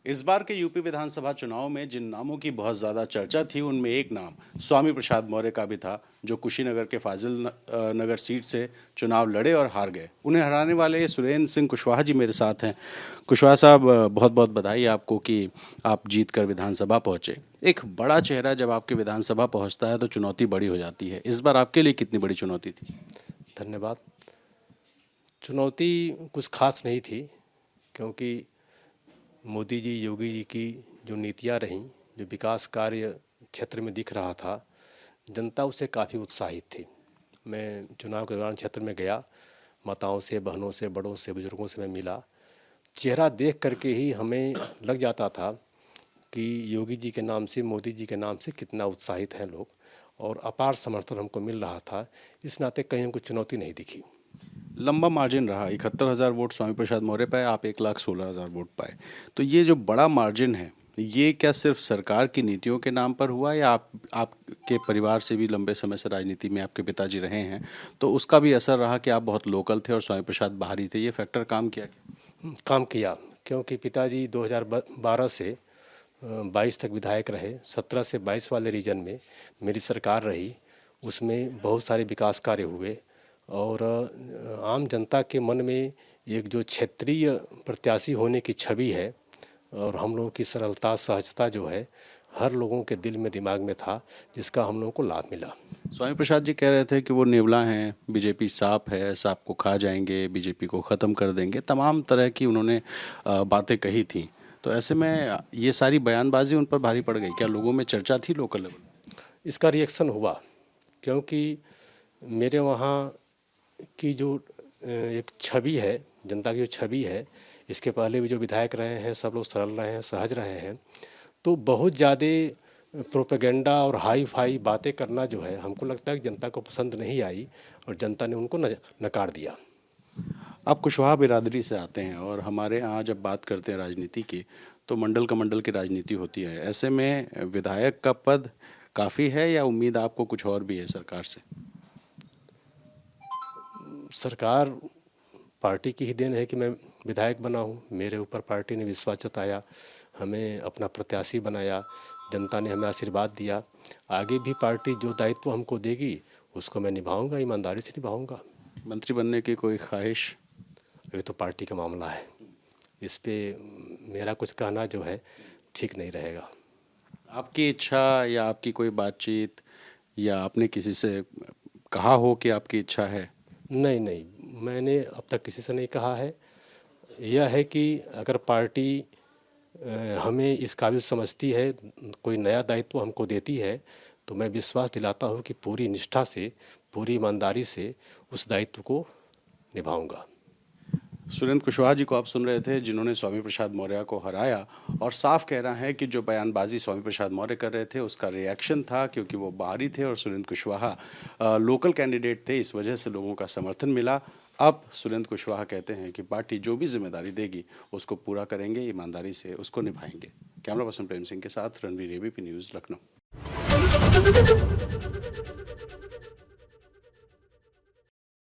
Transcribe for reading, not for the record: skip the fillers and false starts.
इस बार के यूपी विधानसभा चुनाव में जिन नामों की बहुत ज़्यादा चर्चा थी उनमें एक नाम स्वामी प्रसाद मौर्य का भी था, जो कुशीनगर के फाजिल नगर सीट से चुनाव लड़े और हार गए। उन्हें हराने वाले सुरेंद्र सिंह कुशवाहा जी मेरे साथ हैं। कुशवाहा साहब, बहुत बहुत बधाई आपको कि आप जीत कर विधानसभा पहुँचे। एक बड़ा चेहरा जब आपके विधानसभा पहुँचता है तो चुनौती बड़ी हो जाती है। इस बार आपके लिए कितनी बड़ी चुनौती थी? धन्यवाद। चुनौती कुछ खास नहीं थी, क्योंकि मोदी जी, योगी जी की जो नीतियां रहीं, जो विकास कार्य क्षेत्र में दिख रहा था, जनता उससे काफ़ी उत्साहित थी। मैं चुनाव के दौरान क्षेत्र में गया, माताओं से, बहनों से, बड़ों से, बुजुर्गों से मैं मिला। चेहरा देख करके ही हमें लग जाता था कि योगी जी के नाम से, मोदी जी के नाम से कितना उत्साहित हैं लोग, और अपार समर्थन हमको मिल रहा था। इस नाते कहीं हमको चुनौती नहीं दिखी। लंबा मार्जिन रहा, 71,000 वोट स्वामी प्रसाद मौर्य पाए, आप 1,16,000 वोट पाए। तो ये जो बड़ा मार्जिन है, ये क्या सिर्फ सरकार की नीतियों के नाम पर हुआ, या आपके परिवार से भी लंबे समय से राजनीति में आपके पिताजी रहे हैं, तो उसका भी असर रहा कि आप बहुत लोकल थे और स्वामी प्रसाद बाहरी थे? ये फैक्टर काम किया क्या? काम किया, क्योंकि पिताजी 2012 से 22 तक विधायक रहे। 17 से 22 वाले रीजन में मेरी सरकार रही, उसमें बहुत सारे विकास कार्य हुए, और आम जनता के मन में एक जो क्षेत्रीय प्रत्याशी होने की छवि है और हम लोगों की सरलता, सहजता जो है, हर लोगों के दिल में, दिमाग में था, जिसका हम लोगों को लाभ मिला। स्वामी प्रसाद जी कह रहे थे कि वो नेवला हैं, बीजेपी सांप है, सांप को खा जाएंगे, बीजेपी को ख़त्म कर देंगे, तमाम तरह की उन्होंने बातें कही थी। तो ऐसे में ये सारी बयानबाजी उन पर भारी पड़ गई। क्या लोगों में चर्चा थी लोकल लेवल? इसका रिएक्शन हुआ, क्योंकि मेरे वहाँ की जो एक छवि है, जनता की जो छवि है, इसके पहले भी जो विधायक रहे हैं सब लोग सरल रहे हैं, सहज रहे हैं। तो बहुत ज़्यादा प्रोपेगेंडा और हाई फाई बातें करना जो है, हमको लगता है कि जनता को पसंद नहीं आई और जनता ने उनको नकार दिया। आप कुशवाहा बिरादरी से आते हैं और हमारे यहाँ जब बात करते हैं राजनीति की, तो मंडल कमंडल की राजनीति होती है। ऐसे में विधायक का पद काफ़ी है या उम्मीद आपको कुछ और भी है सरकार से? सरकार, पार्टी की ही देन है कि मैं विधायक बना हूँ। मेरे ऊपर पार्टी ने विश्वास जताया, हमें अपना प्रत्याशी बनाया, जनता ने हमें आशीर्वाद दिया। आगे भी पार्टी जो दायित्व हमको देगी उसको मैं निभाऊंगा, ईमानदारी से निभाऊंगा। मंत्री बनने की कोई ख्वाहिश? अभी तो पार्टी का मामला है, इस पे मेरा कुछ कहना जो है ठीक नहीं रहेगा। आपकी इच्छा या आपकी कोई बातचीत या आपने किसी से कहा हो कि आपकी इच्छा है? नहीं, मैंने अब तक किसी से नहीं कहा है। यह है कि अगर पार्टी हमें इस काबिल समझती है, कोई नया दायित्व हमको देती है, तो मैं विश्वास दिलाता हूँ कि पूरी निष्ठा से, पूरी ईमानदारी से उस दायित्व को निभाऊंगा। सुरेंद्र कुशवाहा जी को आप सुन रहे थे, जिन्होंने स्वामी प्रसाद मौर्य को हराया, और साफ कहना है कि जो बयानबाजी स्वामी प्रसाद मौर्य कर रहे थे उसका रिएक्शन था, क्योंकि वो बाहरी थे और सुरेंद्र कुशवाहा लोकल कैंडिडेट थे, इस वजह से लोगों का समर्थन मिला। अब सुरेंद्र कुशवाहा कहते हैं कि पार्टी जो भी जिम्मेदारी देगी उसको पूरा करेंगे, ईमानदारी से उसको निभाएंगे। कैमरा पर्सन प्रेम सिंह के साथ रणवीर, एबीपी न्यूज़, लखनऊ।